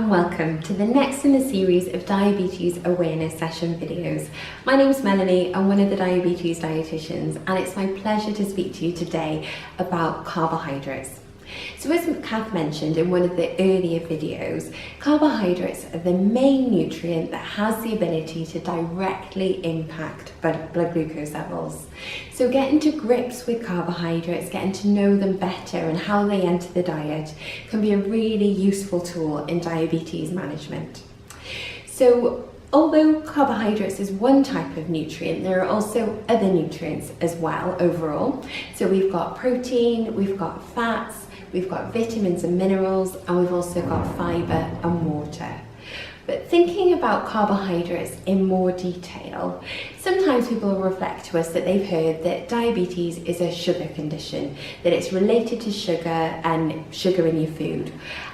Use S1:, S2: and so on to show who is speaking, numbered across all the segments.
S1: and welcome to the next in the series of diabetes awareness session videos. My name is Melanie, I'm one of the diabetes dietitians, and it's my pleasure to speak to you today about carbohydrates. So as Kath mentioned in one of the earlier videos, carbohydrates are the main nutrient that has the ability to directly impact blood glucose levels. So getting to grips with carbohydrates, getting to know them better and how they enter the diet can be a really useful tool in diabetes management. So although carbohydrates is one type of nutrient, there are also other nutrients as well overall. So we've got protein, we've got fats, we've got vitamins and minerals, and we've also got fibre and water. But thinking about carbohydrates in more detail, sometimes people will reflect to us that they've heard that diabetes is a sugar condition, that it's related to sugar and sugar in your food.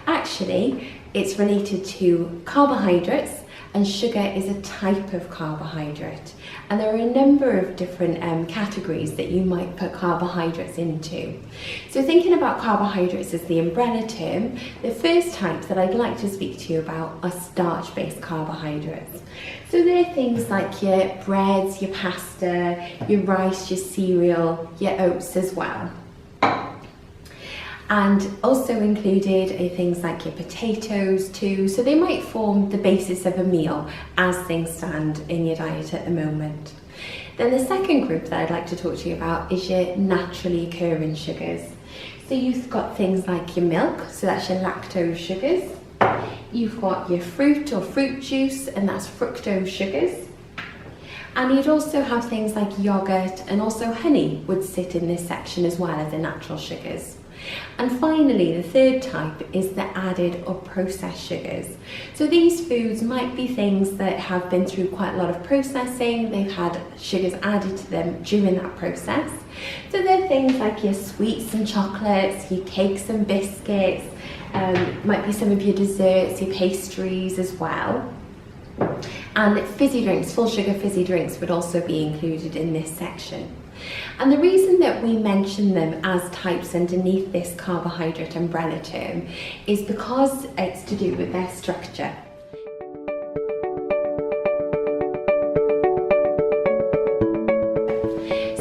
S1: Actually, it's related to carbohydrates, and sugar is a type of carbohydrate. And there are a number of different categories that you might put carbohydrates into. So thinking about carbohydrates as the umbrella term, the first types that I'd like to speak to you about are starch-based carbohydrates. So they're things like your breads, your pasta, your rice, your cereal, your oats as well. And also included are things like your potatoes too, so they might form the basis of a meal as things stand in your diet at the moment. Then the second group that I'd like to talk to you about is your naturally occurring sugars. So you've got things like your milk, so that's your lactose sugars. You've got your fruit or fruit juice, and that's fructose sugars. And you'd also have things like yogurt, and also honey would sit in this section as well as the natural sugars. And finally, the third type is the added or processed sugars. So these foods might be things that have been through quite a lot of processing, they've had sugars added to them during that process. So they're things like your sweets and chocolates, your cakes and biscuits, might be some of your desserts, your pastries as well. And fizzy drinks, full sugar fizzy drinks would also be included in this section. And the reason that we mention them as types underneath this carbohydrate umbrella term is because it's to do with their structure.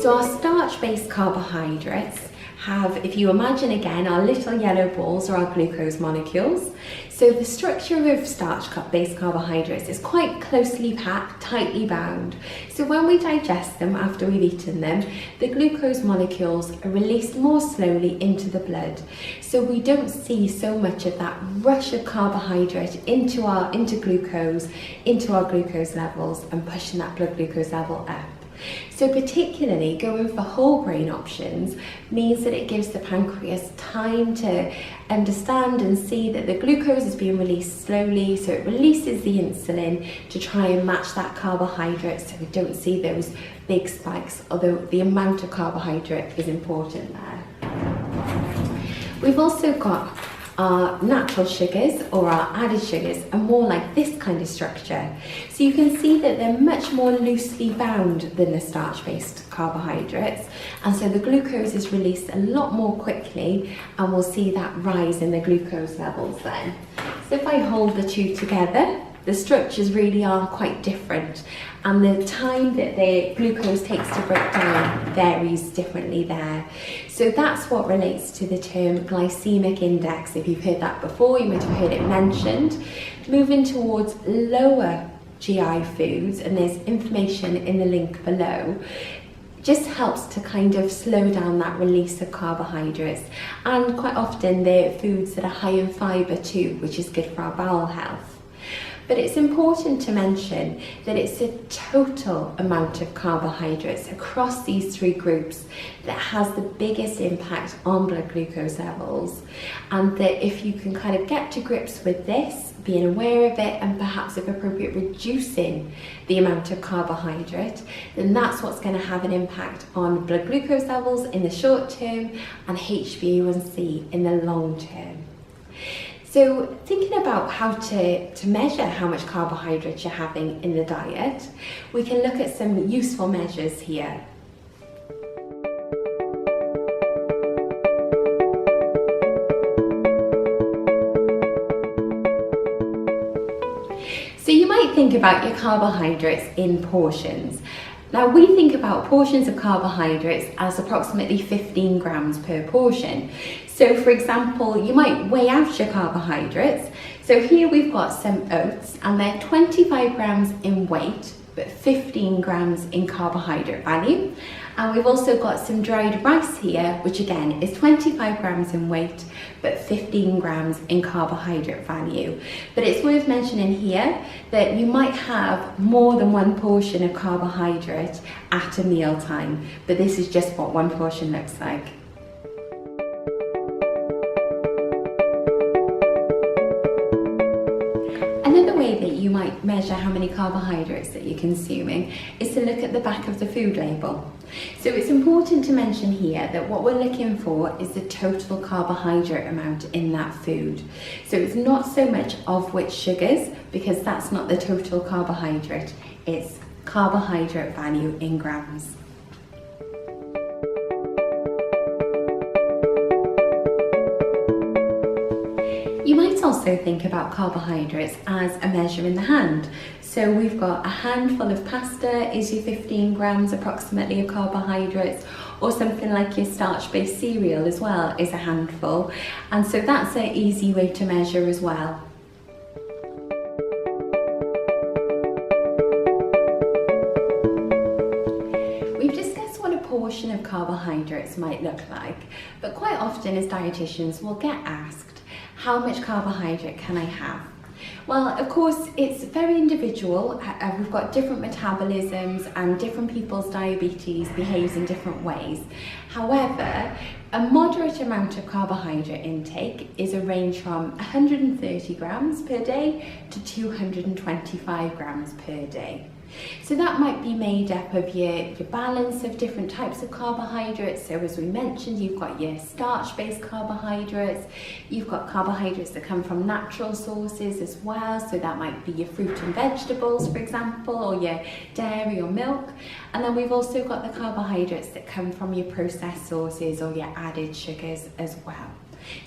S1: So our starch-based carbohydrates have, if you imagine again, our little yellow balls are our glucose molecules. So the structure of starch-based carbohydrates is quite closely packed, tightly bound. So when we digest them after we've eaten them, the glucose molecules are released more slowly into the blood. So we don't see so much of that rush of carbohydrate into glucose, into our glucose levels and pushing that blood glucose level up. So particularly going for whole grain options means that it gives the pancreas time to understand and see that the glucose is being released slowly, so it releases the insulin to try and match that carbohydrate so we don't see those big spikes, although the amount of carbohydrate is important there. We've also got our natural sugars or our added sugars are more like this kind of structure. So you can see that they're much more loosely bound than the starch-based carbohydrates, and so the glucose is released a lot more quickly, and we'll see that rise in the glucose levels then. So if I hold the two together, the structures really are quite different, and the time that the glucose takes to break down varies differently there. So that's what relates to the term glycemic index. If you've heard that before, you might have heard it mentioned. Moving towards lower GI foods, and there's information in the link below, just helps to kind of slow down that release of carbohydrates, and quite often they're foods that are high in fibre too, which is good for our bowel health. But it's important to mention that it's the total amount of carbohydrates across these three groups that has the biggest impact on blood glucose levels, and that if you can kind of get to grips with this, being aware of it, and perhaps if appropriate reducing the amount of carbohydrate, then that's what's going to have an impact on blood glucose levels in the short term and HbA1c in the long term. So thinking about how to measure how much carbohydrate you're having in the diet, we can look at some useful measures here. think about your carbohydrates in portions. Now we think about portions of carbohydrates as approximately 15 grams per portion. So for example, you might weigh out your carbohydrates. So here we've got some oats and they're 25 grams in weight, but 15 grams in carbohydrate value. And we've also got some dried rice here, which again is 25 grams in weight, but 15 grams in carbohydrate value. But it's worth mentioning here that you might have more than one portion of carbohydrate at a meal time, but this is just what one portion looks like. Another way that you might measure how many carbohydrates that you're consuming is to look at the back of the food label. So it's important to mention here that what we're looking for is the total carbohydrate amount in that food. So it's not so much of which sugars, because that's not the total carbohydrate, it's carbohydrate value in grams. You might also think about carbohydrates as a measure in the hand. So we've got a handful of pasta is your 15 grams approximately of carbohydrates, or something like your starch-based cereal as well is a handful. And so that's an easy way to measure as well. We've discussed what a portion of carbohydrates might look like, but quite often as dietitians we'll get asked, how much carbohydrate can I have? Well, of course, it's very individual. We've got different metabolisms and different people's diabetes behaves in different ways. However, a moderate amount of carbohydrate intake is a range from 130 grams per day to 225 grams per day. So that might be made up of your balance of different types of carbohydrates. So as we mentioned, you've got your starch-based carbohydrates, you've got carbohydrates that come from natural sources as well. So that might be your fruit and vegetables, for example, or your dairy or milk. And then we've also got the carbohydrates that come from your processed sources or your added sugars as well.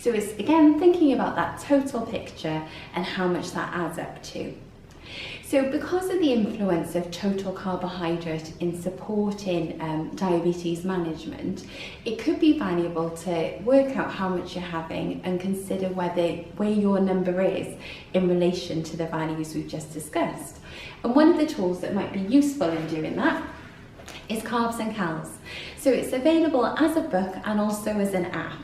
S1: So it's again thinking about that total picture and how much that adds up to. So because of the influence of total carbohydrate in supporting diabetes management, it could be valuable to work out how much you're having and consider where your number is in relation to the values we've just discussed. And one of the tools that might be useful in doing that is Carbs and Cals. So it's available as a book and also as an app.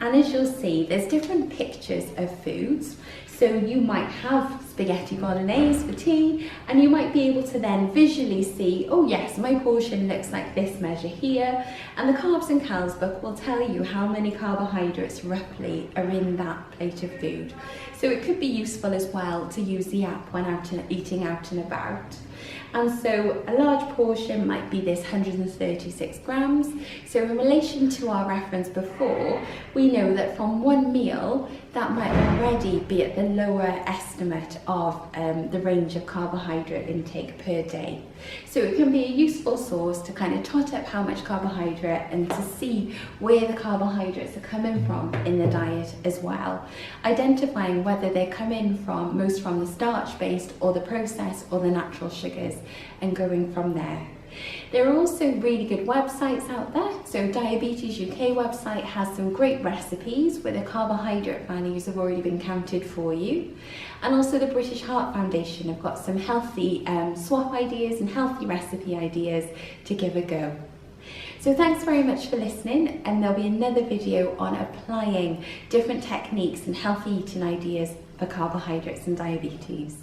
S1: And as you'll see, there's different pictures of foods. So you might have spaghetti bolognese for tea, and you might be able to then visually see, oh yes, my portion looks like this measure here. And the Carbs and Cals book will tell you how many carbohydrates roughly are in that plate of food. So it could be useful as well to use the app when eating out and about. And so a large portion might be this 136 grams. So in relation to our reference before, we know that from one meal, that might already be at the lower estimate of the range of carbohydrate intake per day. So it can be a useful source to kind of tot up how much carbohydrate and to see where the carbohydrates are coming from in the diet as well. Identifying whether they're coming from most from the starch-based or the processed or the natural sugars, and going from there. There are also really good websites out there. So Diabetes UK website has some great recipes where the carbohydrate values have already been counted for you. And also the British Heart Foundation have got some healthy swap ideas and healthy recipe ideas to give a go. So thanks very much for listening, and there'll be another video on applying different techniques and healthy eating ideas for carbohydrates and diabetes.